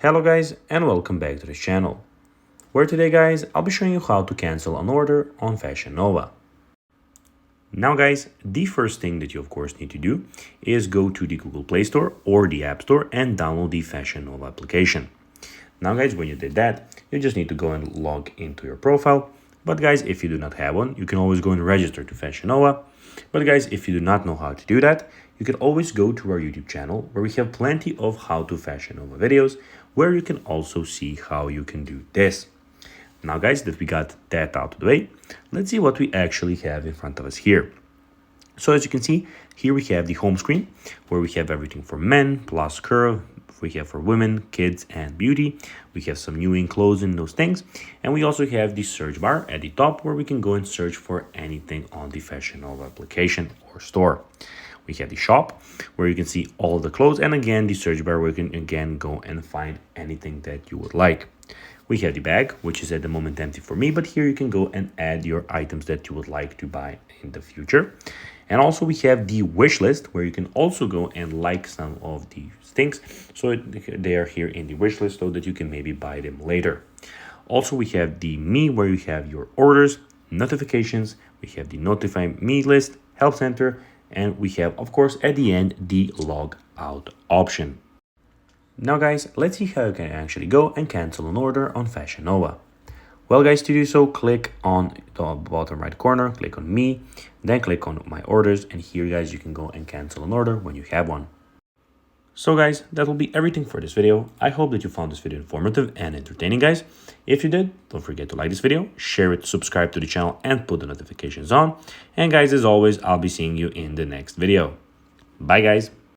Hello guys and welcome back to this channel, where today guys I'll be showing you how to cancel an order on Fashion Nova. Now guys, the first thing that you of course need to do is go to the Google Play Store or the App Store and download the Fashion Nova application. Now guys, when you did that, you just need to go and log into your profile. But guys, if you do not have one, you can always go and register to Fashion Nova. But guys, if you do not know how to do that, you can always go to our YouTube channel where we have plenty of how to Fashion Nova videos where you can also see how you can do this. Now guys, that we got that out of the way, let's see what we actually have in front of us here. So as you can see, here we have the home screen where we have everything for men, plus curve, we have for women, kids, and beauty. We have some new clothes and those things. And we also have the search bar at the top where we can go and search for anything on the Fashion Nova application or store. We have the shop where you can see all the clothes, and again the search bar where you can again go and find anything that you would like. We have the bag, which is at the moment empty for me, but here you can go and add your items that you would like to buy in the future. And also we have the wish list where you can also go and like some of these things, so they are here in the wish list so that you can maybe buy them later. Also we have the me where you have your orders, notifications, we have the notify me list, help center, and we have of course at the end the log out option. Now guys, let's see how you can actually go and cancel an order on Fashion Nova. Well guys, to do so, click on the bottom right corner, click on me, then click on my orders, and here guys you can go and cancel an order when you have one. So guys, that will be everything for this video. I hope that you found this video informative and entertaining guys. If you did, don't forget to like this video, share it, subscribe to the channel, and put the notifications on. And guys, as always, I'll be seeing you in the next video. Bye guys.